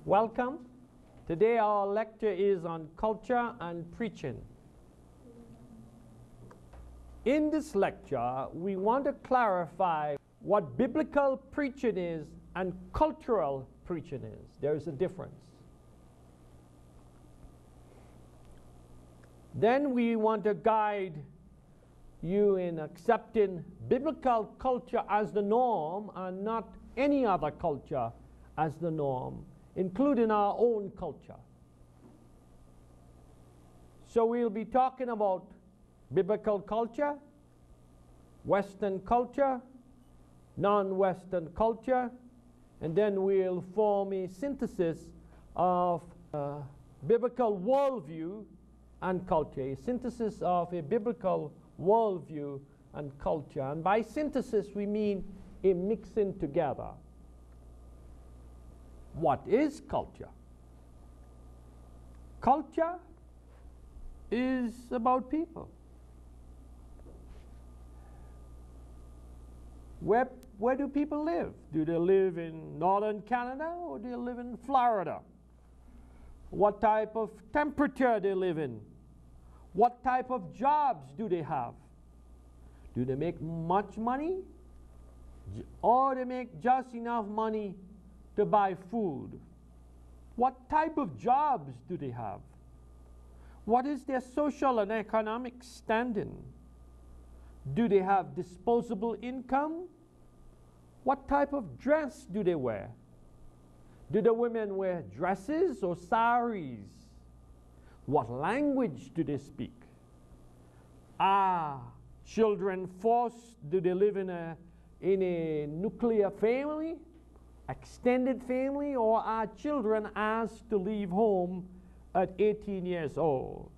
Welcome. Today our lecture is on culture and preaching. In this lecture, we want to clarify what biblical preaching is and cultural preaching is. There is a difference. Then we want to guide you in accepting biblical culture as the norm and not any other culture as the norm, including our own culture. So we'll be talking about biblical culture, Western culture, non-Western culture, and then we'll form a synthesis of biblical worldview and culture, a synthesis of a biblical worldview and culture. And by synthesis, we mean a mixing together. What is culture? Culture is about people. Where do people live? Do they live in northern Canada or do they live in Florida? What type of temperature they live in? What type of jobs do they have? Do they make much money? Or they make just enough money to buy food? What type of jobs do they have? What is their social and economic standing? Do they have disposable income? What type of dress do they wear? Do the women wear dresses or saris? What language do they speak? Are children forced? Do they live in a nuclear family, extended family, or are children asked to leave home at 18 years old?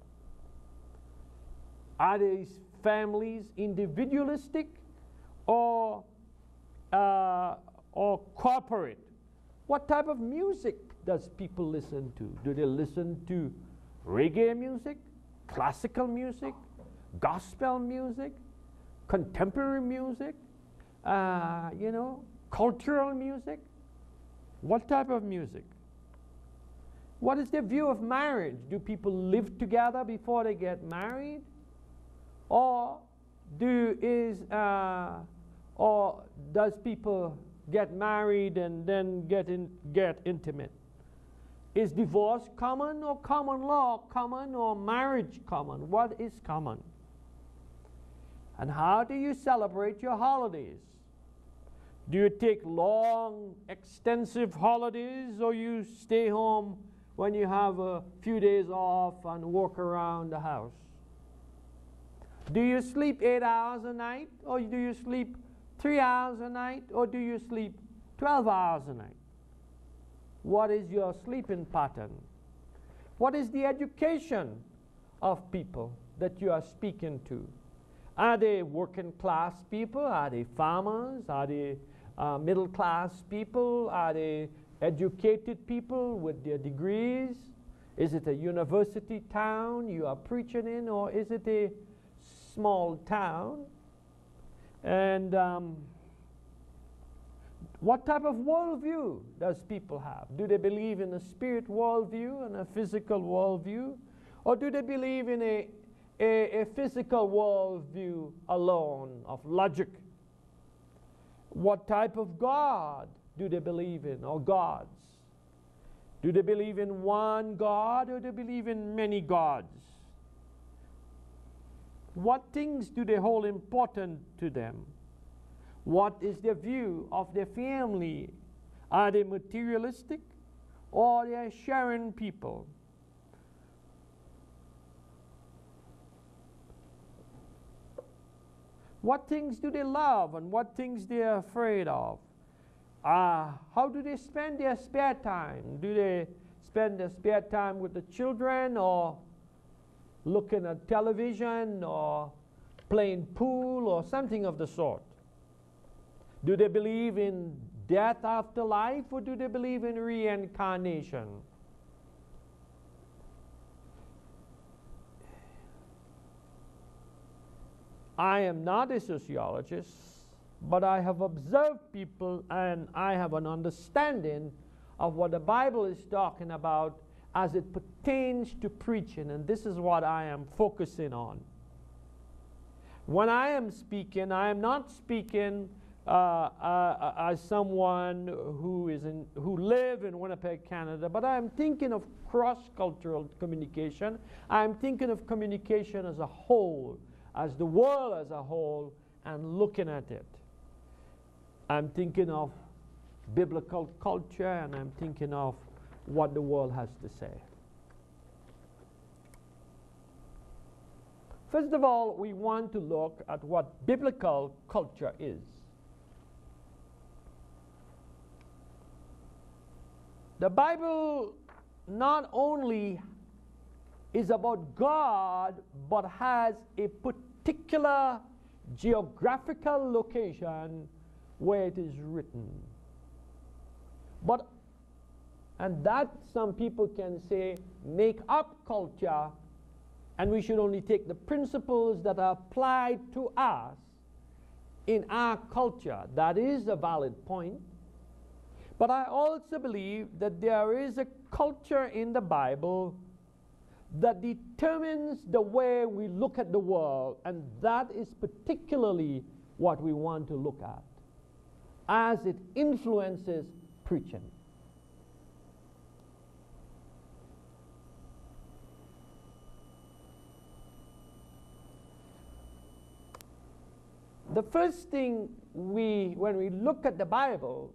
Are these families individualistic or corporate? What type of music does people listen to? Do they listen to reggae music, classical music, gospel music, contemporary music, cultural music? What type of music? What is their view of marriage? Do people live together before they get married? Or does people get married and then get intimate? Is divorce common or common law common or marriage common? What is common? And how do you celebrate your holidays? Do you take long, extensive holidays, or you stay home when you have a few days off and walk around the house? Do you sleep 8 hours a night, or do you sleep 3 hours a night, or do you sleep 12 hours a night? What is your sleeping pattern? What is the education of people that you are speaking to? Are they working class people? Are they farmers? Are they middle class people? Are they educated people with their degrees? Is it a university town you are preaching in, or is it a small town? And what type of worldview does people have? Do they believe in a spirit worldview and a physical worldview? Or do they believe in a physical worldview alone of logic? What type of God do they believe in, or gods? Do they believe in one God, or do they believe in many gods? What things do they hold important to them? What is their view of their family? Are they materialistic, or are they sharing people? What things do they love, and what things they are afraid of? How do they spend their spare time? Do they spend their spare time with the children, or looking at television, or playing pool, or something of the sort? Do they believe in death after life, or do they believe in reincarnation? I am not a sociologist, but I have observed people and I have an understanding of what the Bible is talking about as it pertains to preaching, and this is what I am focusing on. When I am speaking, I am not speaking as someone who live in Winnipeg, Canada, but I am thinking of cross-cultural communication. I am thinking of communication as a whole, as the world as a whole, and looking at it. I'm thinking of biblical culture, and I'm thinking of what the world has to say. First of all, we want to look at what biblical culture is. The Bible not only is about God, but has a particular geographical location where it is written. And that, some people can say, make up culture, and we should only take the principles that are applied to us in our culture. That is a valid point. But I also believe that there is a culture in the Bible that determines the way we look at the world, and that is particularly what we want to look at as it influences preaching. The first thing when we look at the Bible,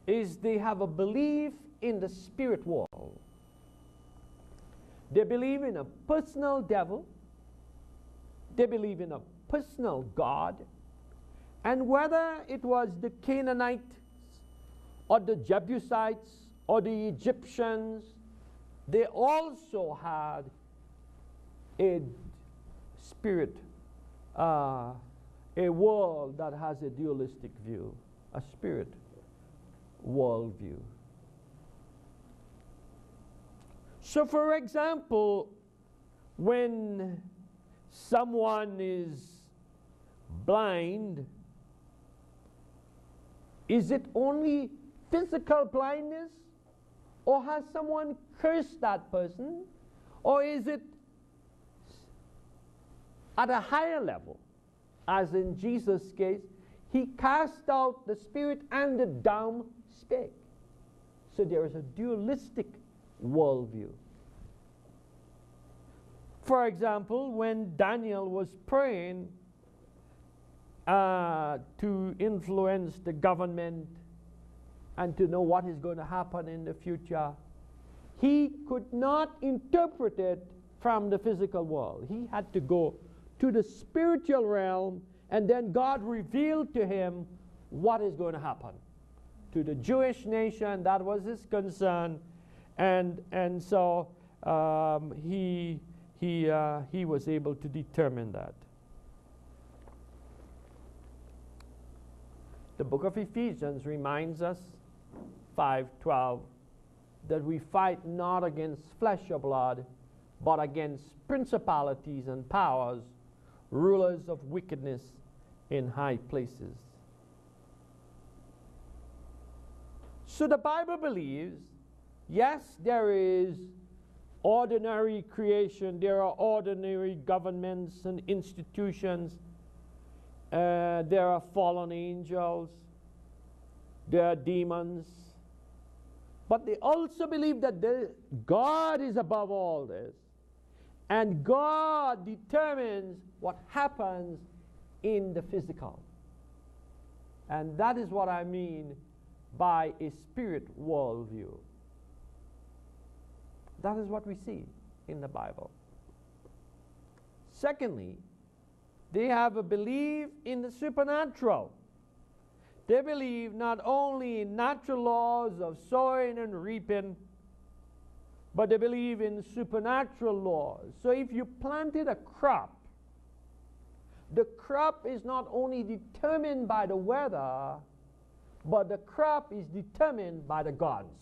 is they have a belief in the spirit world. They believe in a personal devil. They believe in a personal God. And whether it was the Canaanites or the Jebusites or the Egyptians, they also had a spirit, a world that has a dualistic view, a spirit worldview. So, for example, when someone is blind, is it only physical blindness, or has someone cursed that person, or is it at a higher level, as in Jesus' case, he cast out the spirit and the dumb spake. So there is a dualistic worldview. For example, when Daniel was praying to influence the government and to know what is going to happen in the future, he could not interpret it from the physical world. He had to go to the spiritual realm, and then God revealed to him what is going to happen. To the Jewish nation, that was his concern, and so he was able to determine that. The book of Ephesians reminds us, 5:12, that we fight not against flesh or blood, but against principalities and powers, rulers of wickedness in high places. So the Bible believes, yes, there is ordinary creation, there are ordinary governments and institutions, there are fallen angels, there are demons, but they also believe that God is above all this, and God determines what happens in the physical. And that is what I mean by a spirit worldview. That is what we see in the Bible. Secondly, they have a belief in the supernatural. They believe not only in natural laws of sowing and reaping, but they believe in supernatural laws. So if you planted a crop, the crop is not only determined by the weather, but the crop is determined by the gods.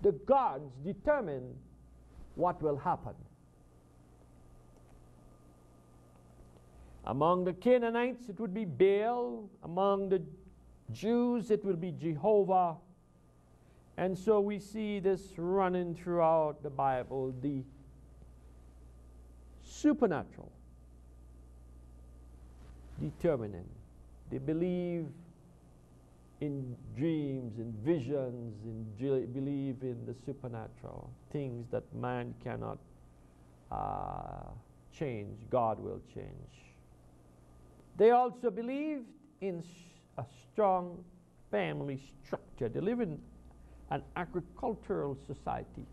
The gods determine what will happen. Among the Canaanites, it would be Baal. Among the Jews, it will be Jehovah. And so we see this running throughout the Bible, the supernatural determining. They believe in dreams, in visions, believe in the supernatural, things that man cannot change, God will change. They also believed in a strong family structure. They live in an agricultural society.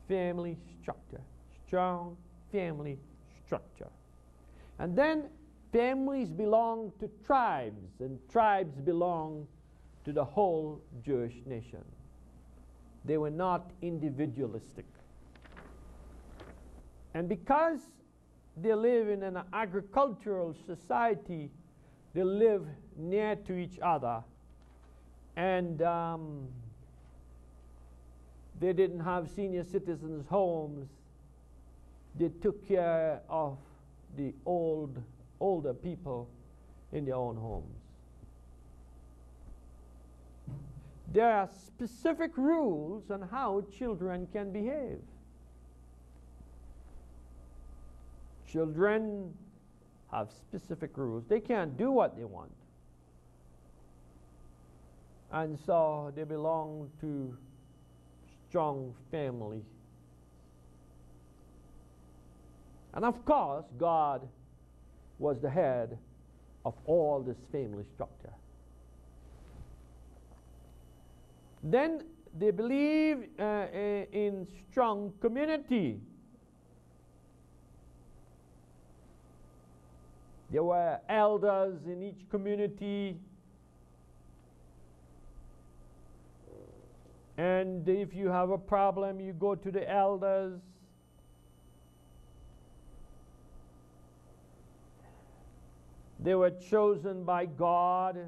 Family structure, strong family structure. And then families belong to tribes, and tribes belong to the whole Jewish nation. They were not individualistic. And because they live in an agricultural society, they live near to each other, and they didn't have senior citizens' homes. They took care of the older people in their own homes. There are specific rules on how children can behave. Children have specific rules. They can't do what they want. And so they belong to strong family. And of course, God was the head of all this family structure. Then they believe in strong community. There were elders in each community. And if you have a problem, you go to the elders. They were chosen by God.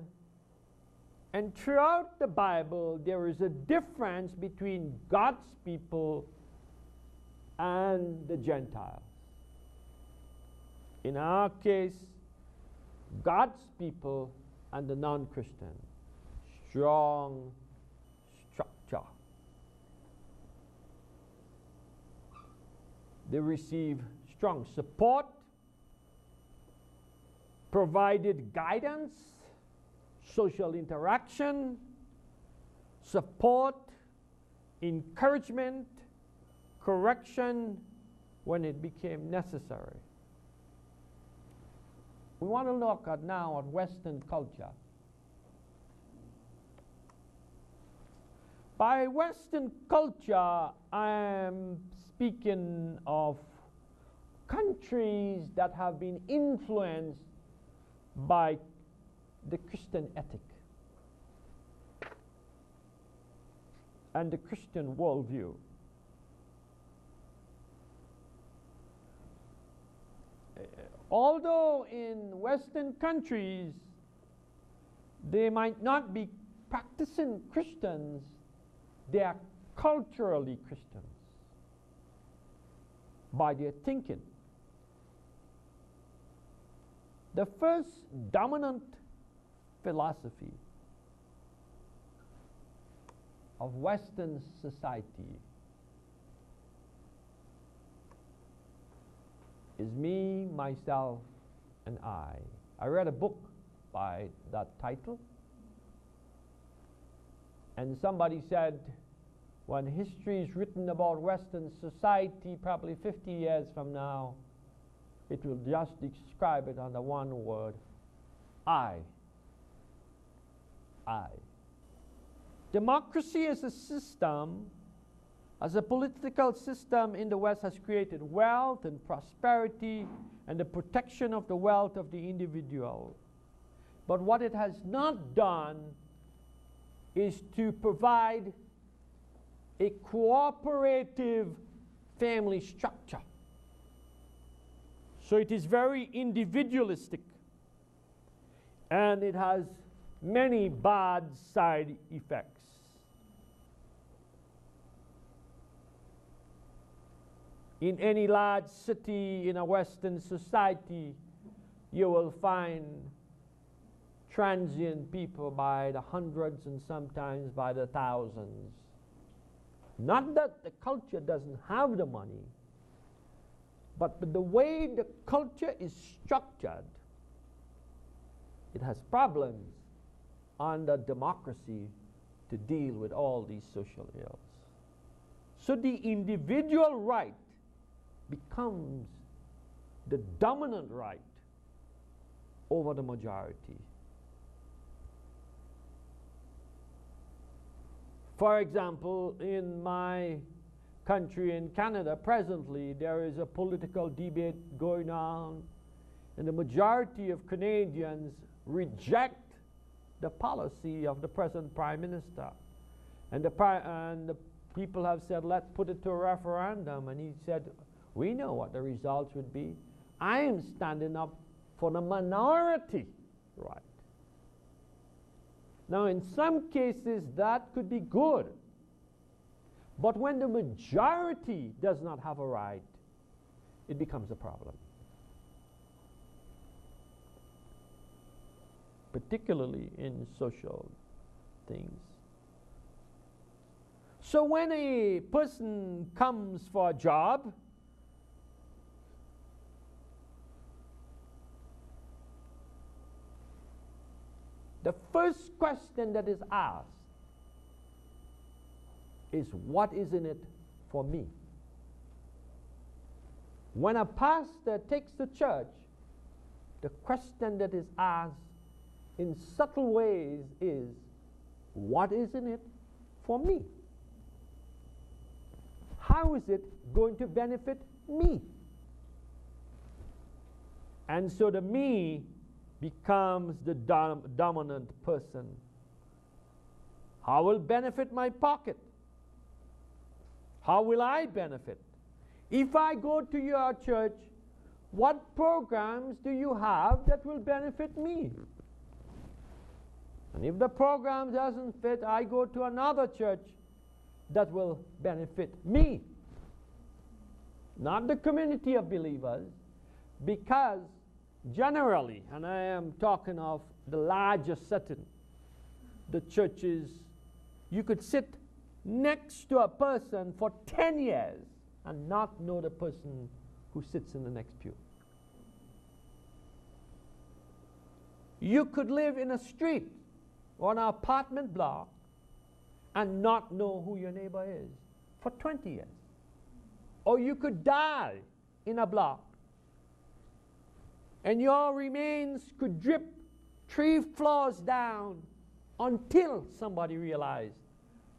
And throughout the Bible, there is a difference between God's people and the Gentiles. In our case, God's people and the non-Christian. Strong structure. They receive strong support, provided guidance, social interaction, support, encouragement, correction when it became necessary. We want to look at now at Western culture. By Western culture, I am speaking of countries that have been influenced by the Christian ethic and the Christian worldview. Although in Western countries they might not be practicing Christians, they are culturally Christians by their thinking. The first dominant philosophy of Western society is me, myself, and I. I read a book by that title, and somebody said, when history is written about Western society, probably 50 years from now, it will just describe it under one word: I. Democracy as a system, as a political system in the West, has created wealth and prosperity and the protection of the wealth of the individual. But what it has not done is to provide a cooperative family structure. So it is very individualistic, and it has many bad side effects. In any large city in a Western society, you will find transient people by the hundreds and sometimes by the thousands. Not that the culture doesn't have the money, but the way the culture is structured, it has problems under democracy to deal with all these social ills. So the individual right becomes the dominant right over the majority. For example, in my country, in Canada, presently, there is a political debate going on, and the majority of Canadians reject the policy of the present Prime Minister. And the people have said, let's put it to a referendum. And he said, we know what the results would be. I am standing up for the minority right. Now, in some cases, that could be good. But when the majority does not have a right, it becomes a problem. Particularly in social things. So when a person comes for a job, the first question that is asked is, what is in it for me? When a pastor takes the church, the question that is asked in subtle ways is, what is in it for me? How is it going to benefit me? And so the me becomes the dominant person. How will benefit my pocket? How will I benefit? If I go to your church, what programs do you have that will benefit me? And if the program doesn't fit, I go to another church that will benefit me. Not the community of believers, because generally, and I am talking of the larger setting, the churches, you could sit next to a person for 10 years and not know the person who sits in the next pew. You could live in a street or an apartment block and not know who your neighbor is for 20 years. Or you could die in a block and your remains could drip 3 floors down until somebody realized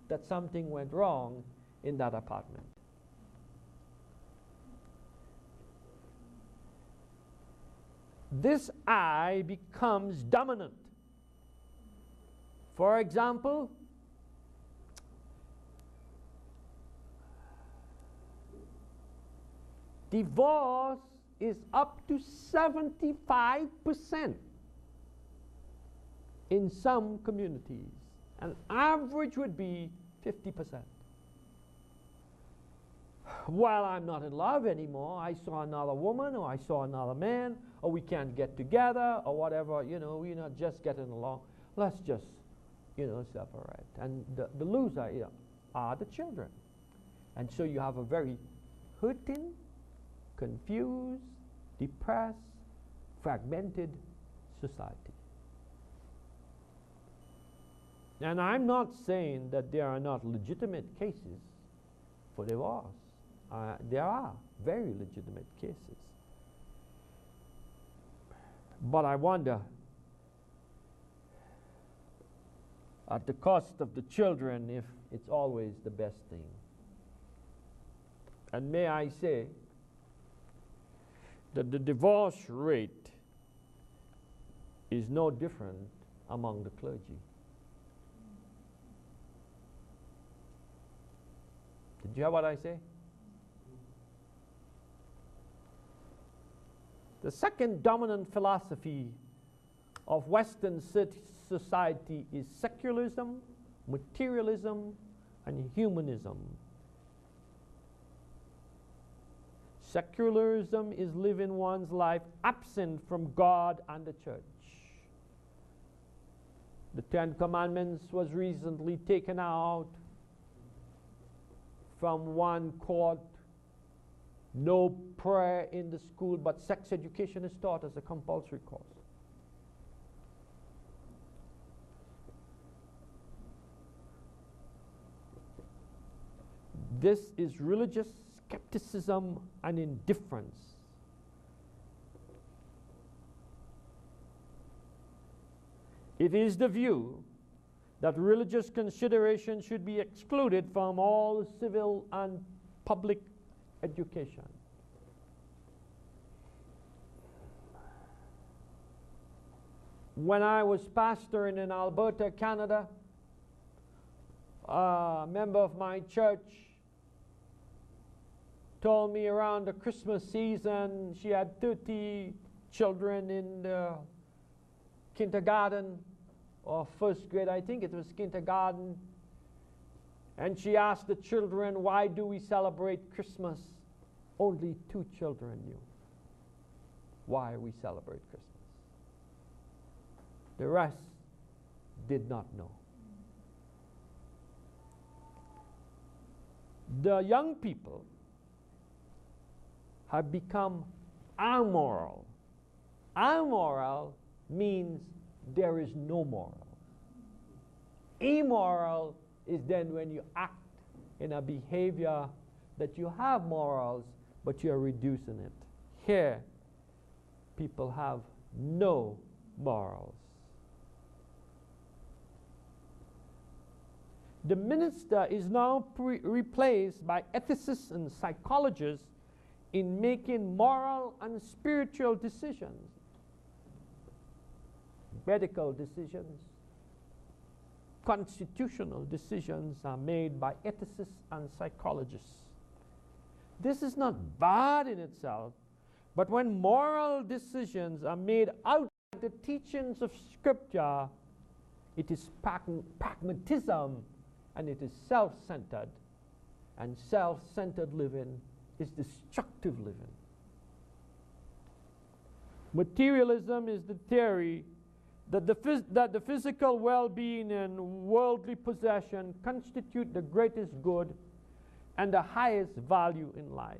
that something went wrong in that apartment. This I becomes dominant. For example, divorce is up to 75% in some communities. An average would be 50%. Well, I'm not in love anymore. I saw another woman, or I saw another man, or we can't get together, or whatever, we're not just getting along. Let's just, separate. And the loser are the children. And so you have a very hurting, confused, depressed, fragmented society. And I'm not saying that there are not legitimate cases for divorce. There are very legitimate cases. But I wonder, at the cost of the children, if it's always the best thing. And may I say that the divorce rate is no different among the clergy. Did you hear what I say? The second dominant philosophy of Western society is secularism, materialism, and humanism. Secularism is living one's life absent from God and the church. The Ten Commandments was recently taken out from one court. No prayer in the school, but sex education is taught as a compulsory course. This is religious skepticism and indifference. It is the view that religious consideration should be excluded from all civil and public education. When I was pastoring in Alberta, Canada, a member of my church told me around the Christmas season she had 30 children in the kindergarten or first grade, I think it was kindergarten. And she asked the children, why do we celebrate Christmas? Only 2 children knew why we celebrate Christmas. The rest did not know. The young people have become amoral. Amoral means there is no moral. Immoral is then when you act in a behavior that you have morals, but you're reducing it. Here, people have no morals. The minister is now replaced by ethicists and psychologists in making moral and spiritual decisions, medical decisions, constitutional decisions are made by ethicists and psychologists. This is not bad in itself, but when moral decisions are made out of the teachings of Scripture, it is pragmatism and it is self-centered, and self-centered living is destructive living. Materialism is the theory that the physical well-being and worldly possession constitute the greatest good and the highest value in life.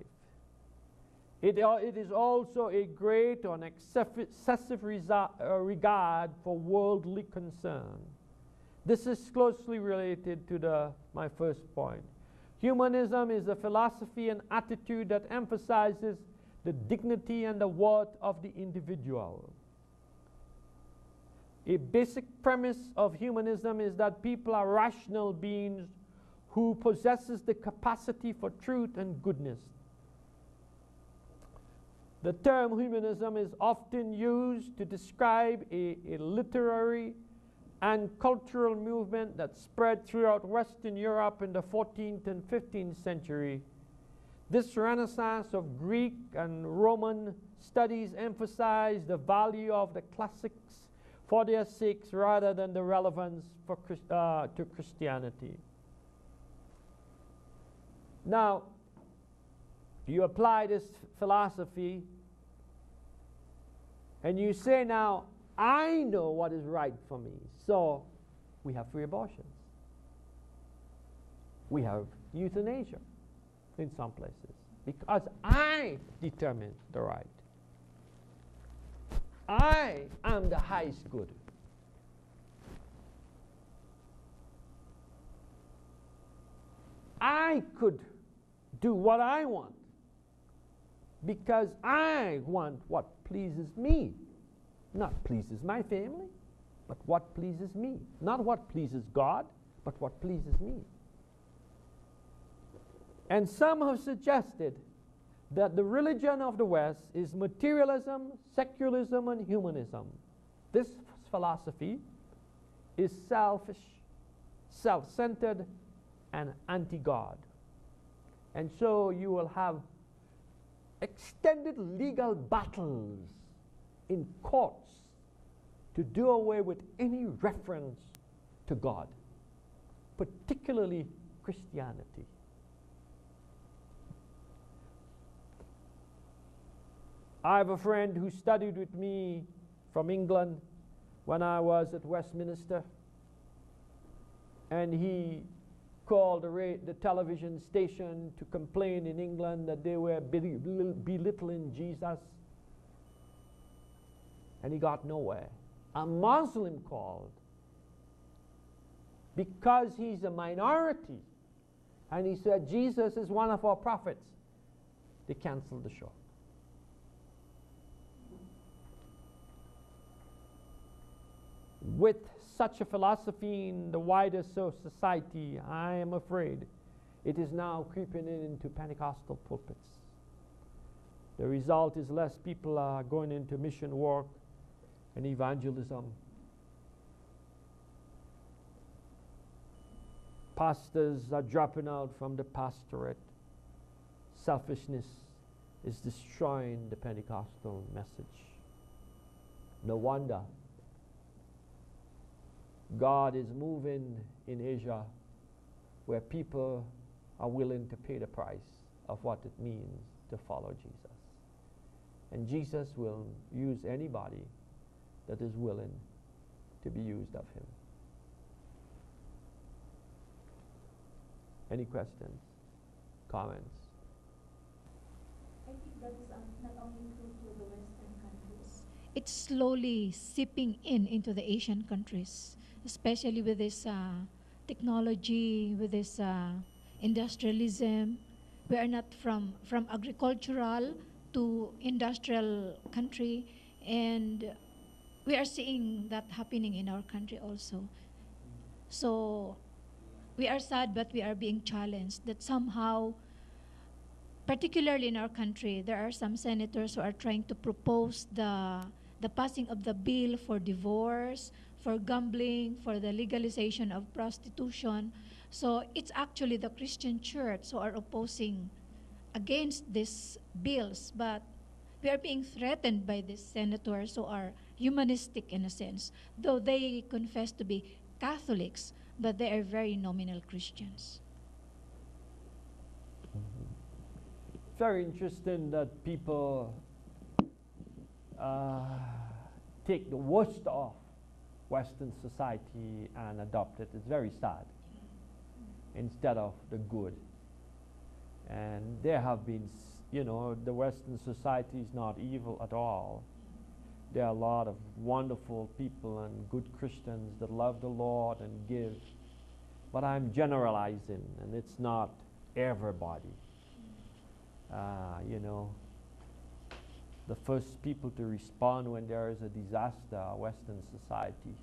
It is also a great or an excessive regard for worldly concern. This is closely related to my first point. Humanism is a philosophy and attitude that emphasizes the dignity and the worth of the individual. A basic premise of humanism is that people are rational beings who possesses the capacity for truth and goodness. The term humanism is often used to describe a literary and cultural movement that spread throughout Western Europe in the 14th and 15th century. This renaissance of Greek and Roman studies emphasized the value of the classics for their sakes rather than the relevance to Christianity. Now, you apply this philosophy and you say, now, I know what is right for me. So we have free abortions. We have euthanasia in some places because I determine the right. I am the highest good. I could do what I want because I want what pleases me. Not pleases my family, but what pleases me. Not what pleases God, but what pleases me. And some have suggested that the religion of the West is materialism, secularism, and humanism. This philosophy is selfish, self-centered, and anti-God. And so you will have extended legal battles in courts to do away with any reference to God, particularly Christianity. I have a friend who studied with me from England when I was at Westminster and he called the television station to complain in England that they were belittling Jesus, and he got nowhere. A Muslim called, because he's a minority, and he said Jesus is one of our prophets. They canceled the show. With such a philosophy in the wider society, I am afraid it is now creeping into Pentecostal pulpits. The result is less people are going into mission work and evangelism. Pastors are dropping out from the pastorate. Selfishness is destroying the Pentecostal message. No wonder God is moving in Asia, where people are willing to pay the price of what it means to follow Jesus. And Jesus will use anybody that is willing to be used of him. Any questions? Comments? I think that's not only true to the Western countries. It's slowly seeping into the Asian countries, especially with this technology, with this industrialism. We are not from agricultural to industrial country, and we are seeing that happening in our country also. So we are sad, but we are being challenged that somehow, particularly in our country, there are some senators who are trying to propose the passing of the bill for divorce, for gambling, for the legalization of prostitution. So it's actually the Christian church who are opposing against these bills, but we are being threatened by these senators who are humanistic in a sense, though they confess to be Catholics, but they are very nominal Christians. Very interesting that people take the worst of Western society and adopt it. It's very sad, instead of the good. And there have been, the Western society is not evil at all. There are a lot of wonderful people and good Christians that love the Lord and give. But I'm generalizing, and it's not everybody. The first people to respond when there is a disaster are Western society.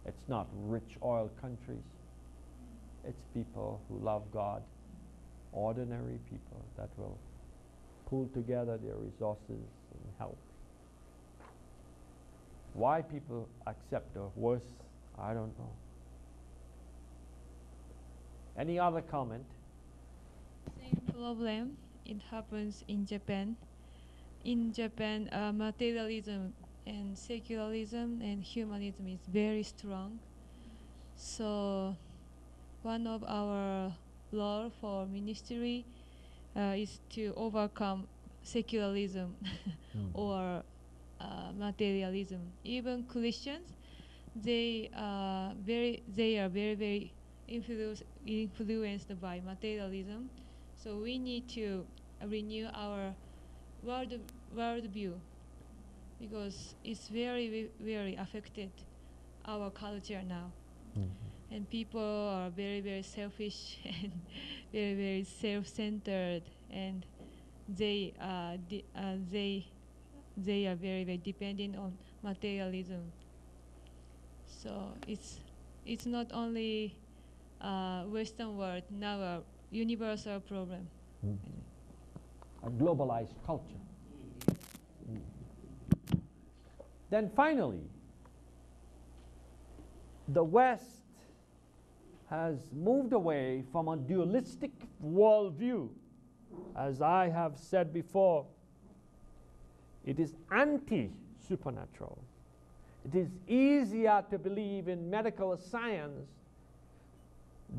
It's not rich oil countries. It's people who love God, ordinary people that will pull together their resources and help. Why people accept the worst, I don't know. Any other comment? Same problem. It happens in Japan. In Japan, materialism and secularism and humanism is very strong. So one of our law for ministry is to overcome secularism or materialism. Even Christians, they are very influenced by materialism. So we need to renew our world view, because it's very affected our culture now. And people are very selfish and very self-centered, and they are very dependent on materialism. So it's not only Western world, now a universal problem. A globalized culture. Then finally, the West has moved away from a dualistic worldview. As I have said before, it is anti-supernatural. It is easier to believe in medical science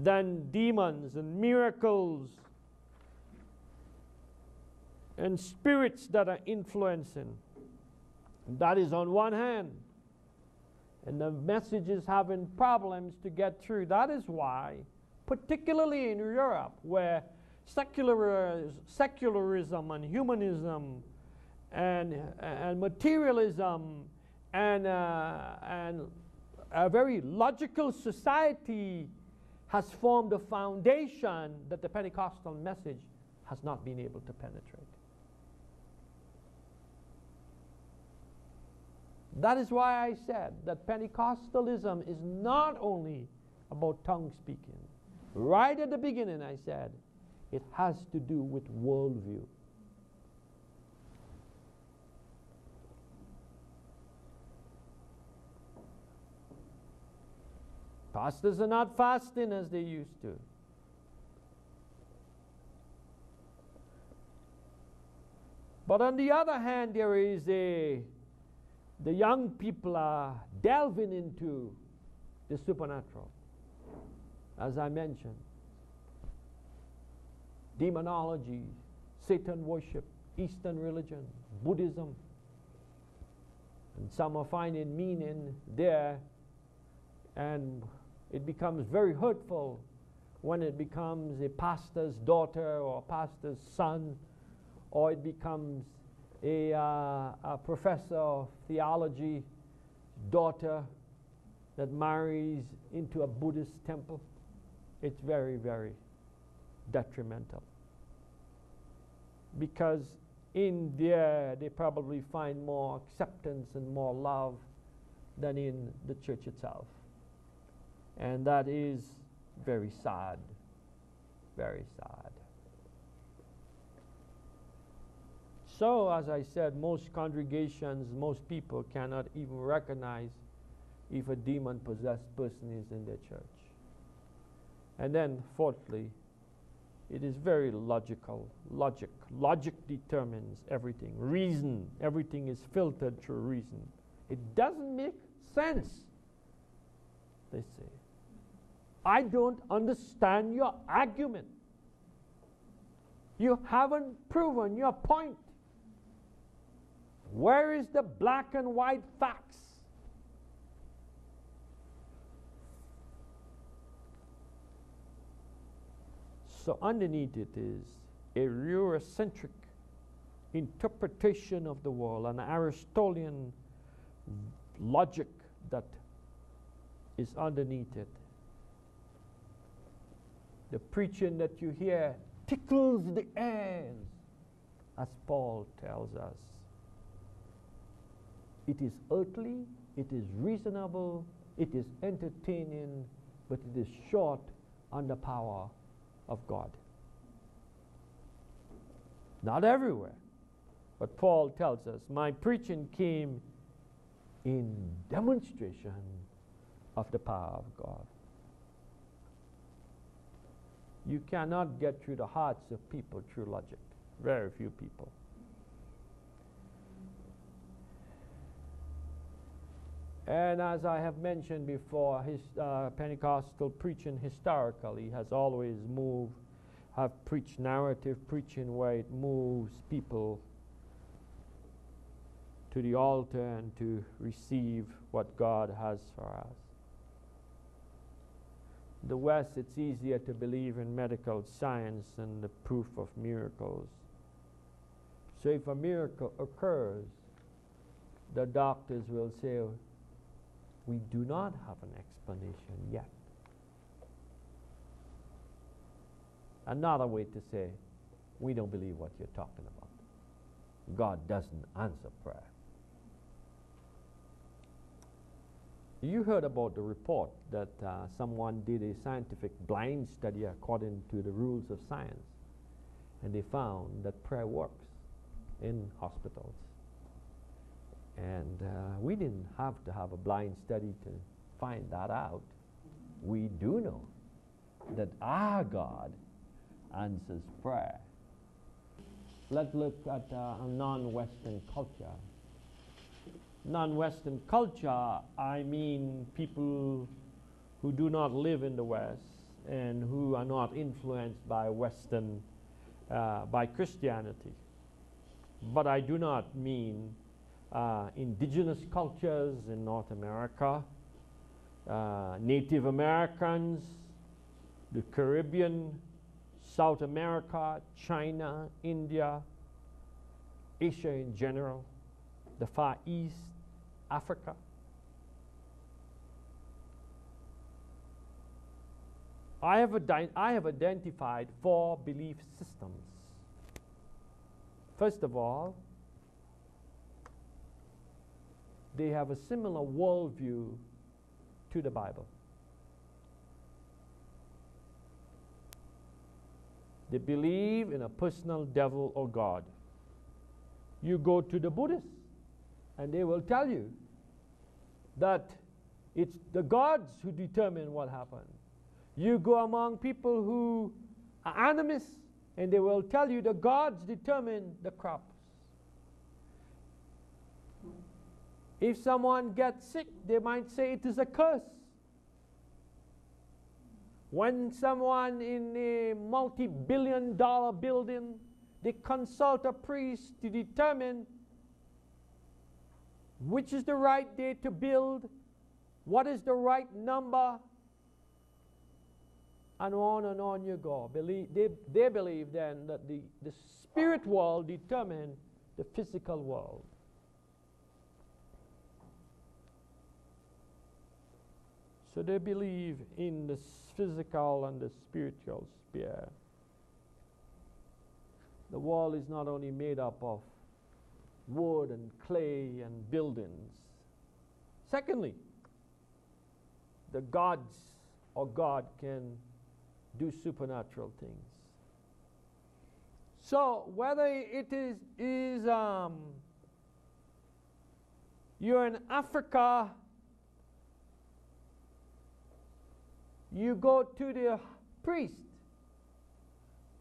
than demons and miracles and spirits that are influencing. That is on one hand. and the message is having problems to get through. That is why, particularly in Europe, where secularism and humanism and materialism and a very logical society has formed a foundation that the Pentecostal message has not been able to penetrate. That is why I said that Pentecostalism is not only about tongue speaking. Right at the beginning I said it has to do with worldview. Pastors are not fasting as they used to. But on the other hand, the young people are delving into the supernatural. As I mentioned, demonology, Satan worship, Eastern religion, Buddhism. And some are finding meaning there, and it becomes very hurtful when it becomes a pastor's daughter or a pastor's son, or it becomes a professor of theology daughter that marries into a Buddhist temple. It's very, very detrimental. Because in there they probably find more acceptance and more love than in the church itself. And that is very sad, very sad. So, as I said, most congregations, most people cannot even recognize if a demon-possessed person is in their church. And then, fourthly, it is very logical. Logic determines everything. Reason, everything is filtered through reason. It doesn't make sense, they say. I don't understand your argument. You haven't proven your point. Where is the black and white facts? So underneath it is a Eurocentric interpretation of the world, an Aristotelian logic that is underneath it. The preaching that you hear tickles the ears, as Paul tells us. It is earthly, it is reasonable, it is entertaining, but it is short on the power of God. Not everywhere, but Paul tells us, my preaching came in demonstration of the power of God. You cannot get through the hearts of people through logic. Very few people. And as I have mentioned before, Pentecostal preaching historically has always have preached narrative preaching where it moves people to the altar and to receive what God has for us. In the West, it's easier to believe in medical science and the proof of miracles. So if a miracle occurs, the doctors will say, we do not have an explanation yet. Another way to say, we don't believe what you're talking about. God doesn't answer prayer. You heard about the report that someone did a scientific blind study according to the rules of science, and they found that prayer works in hospitals. And we didn't have to have a blind study to find that out. We do know that our God answers prayer. Let's look at a non-Western culture. Non-Western culture, I mean people who do not live in the West and who are not influenced by by Christianity. But I do not mean indigenous cultures in North America, Native Americans, the Caribbean, South America, China, India, Asia in general, the Far East, Africa. I have identified 4 belief systems. First of all, they have a similar worldview to the Bible. They believe in a personal devil or God. You go to the Buddhists, and they will tell you that it's the gods who determine what happens. You go among people who are animists, and they will tell you the gods determine the crops. If someone gets sick, they might say it is a curse. When someone in a multi-billion-dollar building, they consult a priest to determine which is the right day to build, what is the right number, and on you go. They believe then that the spirit world determines the physical world. So they believe in the physical and the spiritual sphere. The world is not only made up of wood and clay and buildings. Secondly, the gods or God can do supernatural things. So whether it is you're in Africa, you go to the priest,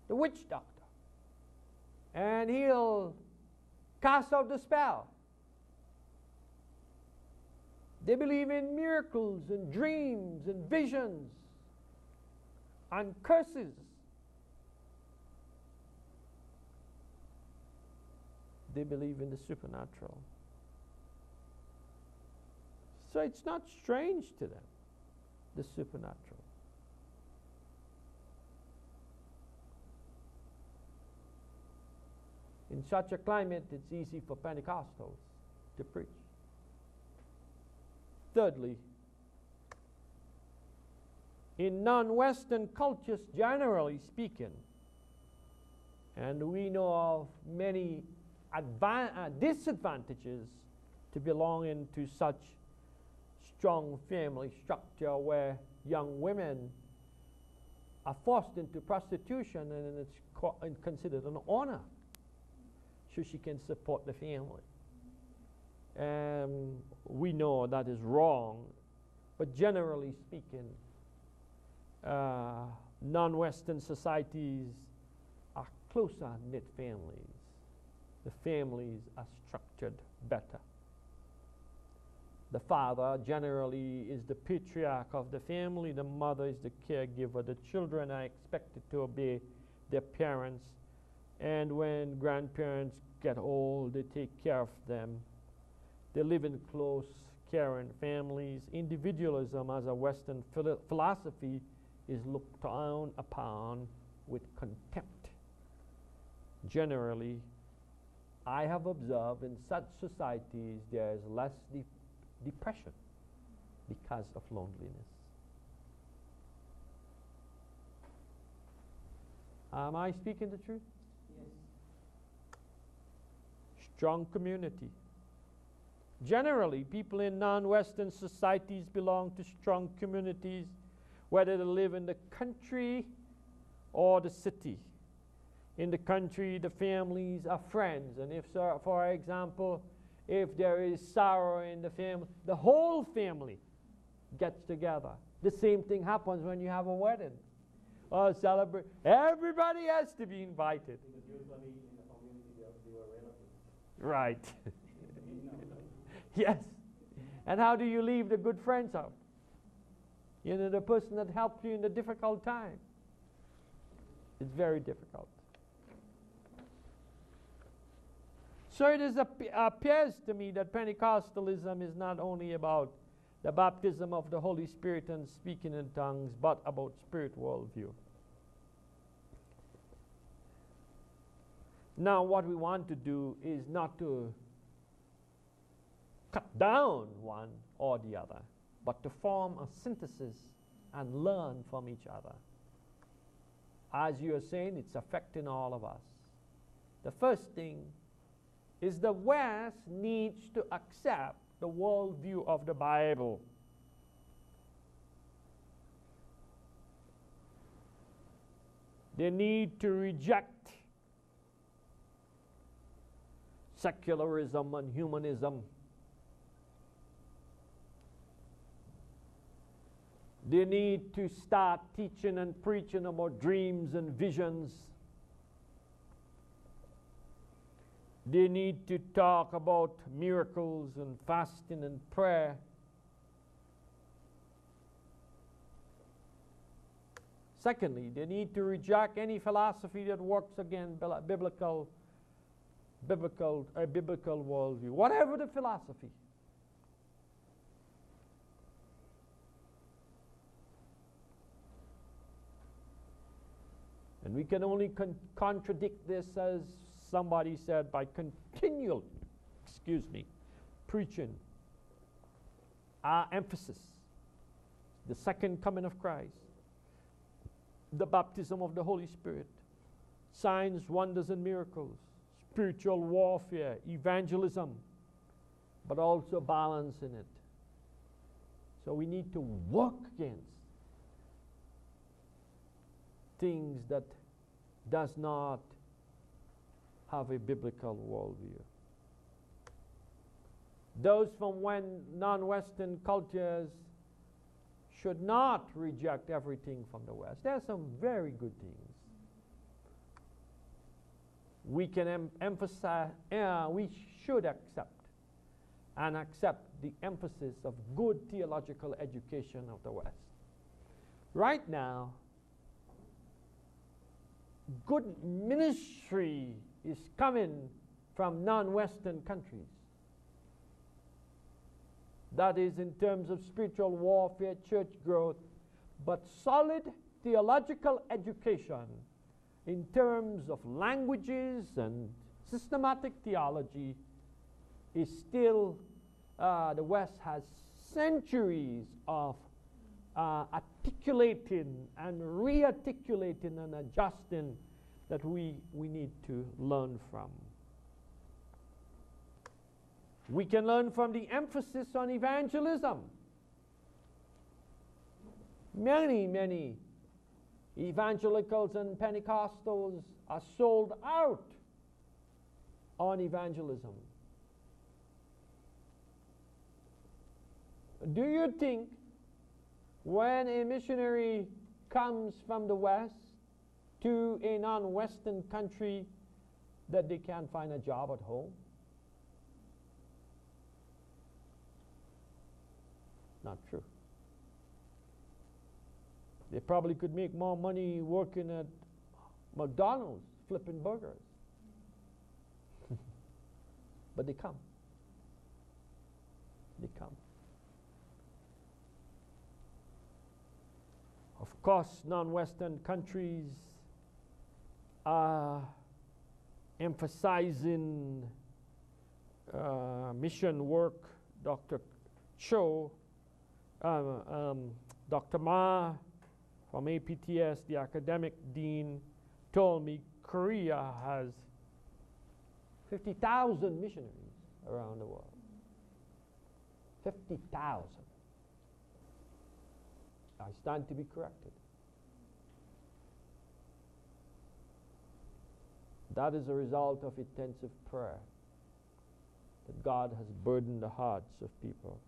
the witch doctor, and he'll cast out the spell. They believe in miracles and dreams and visions and curses. They believe in the supernatural. So it's not strange to them, the supernatural. In such a climate, it's easy for Pentecostals to preach. Thirdly, in non-Western cultures, generally speaking, and we know of many disadvantages to belonging to such strong family structure where young women are forced into prostitution, and it's considered an honor so she can support the family. And we know that is wrong, but generally speaking, non-Western societies are closer knit families. The families are structured better. The father generally is the patriarch of the family. The mother is the caregiver. The children are expected to obey their parents. And when grandparents get old, they take care of them. They live in close, caring families. Individualism as a Western philosophy is looked down upon with contempt. Generally, I have observed in such societies there is less depression because of loneliness. Am I speaking the truth? Yes. Strong community. Generally, people in non-Western societies belong to strong communities, whether they live in the country or the city. In the country, the families are friends, and if, for example, if there is sorrow in the family, the whole family gets together. The same thing happens when you have a wedding or celebrate. Everybody has to be invited. Usually in the community they were relatives. Right. Yes. And how do you leave the good friends out? You know, the person that helped you in the difficult time. It's very difficult. So it appears to me that Pentecostalism is not only about the baptism of the Holy Spirit and speaking in tongues, but about spirit worldview. Now, what we want to do is not to cut down one or the other, but to form a synthesis and learn from each other. As you are saying, it's affecting all of us. The first thing is the West needs to accept the worldview of the Bible. They need to reject secularism and humanism. They need to start teaching and preaching about dreams and visions. They need to talk about miracles and fasting and prayer. Secondly, they need to reject any philosophy that works against biblical worldview, whatever the philosophy. And we can only contradict this, as somebody said, by continual, preaching our emphasis, the second coming of Christ, the baptism of the Holy Spirit, signs, wonders, and miracles, spiritual warfare, evangelism, but also balance in it. So we need to work against things that does not have a biblical worldview. Those from non-Western cultures should not reject everything from the West. There are some very good things. We can emphasize, we should accept the emphasis of good theological education of the West. Right now, good ministry is coming from non-Western countries. That is in terms of spiritual warfare, church growth, but solid theological education in terms of languages and systematic theology is still, the West has centuries of articulating and re-articulating and adjusting that we need to learn from. We can learn from the emphasis on evangelism. Many evangelicals and Pentecostals are sold out on evangelism. Do you think when a missionary comes from the West to a non-Western country that they can't find a job at home? Not true. They probably could make more money working at McDonald's, flipping burgers. But they come. They come. Of course, non-Western countries are emphasizing mission work. Dr. Cho, Dr. Ma from APTS, the academic dean, told me Korea has 50,000 missionaries around the world. 50,000. I stand to be corrected. That is a result of intensive prayer, that God has burdened the hearts of people.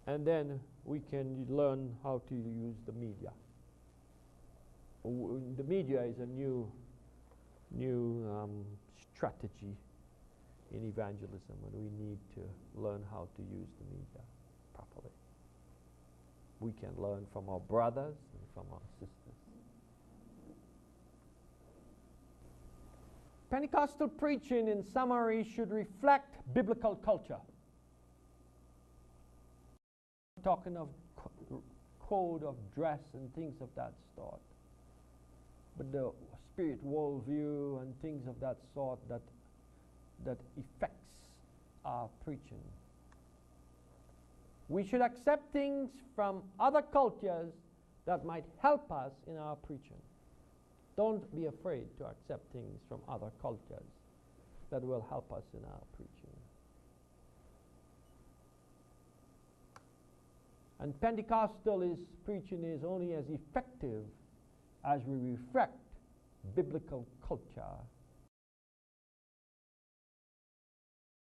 And then we can learn how to use the media. The media is a new strategy in evangelism, and we need to learn how to use the media properly. We can learn from our brothers and from our sisters. Pentecostal preaching, in summary, should reflect biblical culture. Talking of code of dress and things of that sort, but the spirit worldview and things of that sort that affects our preaching. We should accept things from other cultures that might help us in our preaching. Don't be afraid to accept things from other cultures that will help us in our preaching. And Pentecostal preaching is only as effective as we reflect biblical culture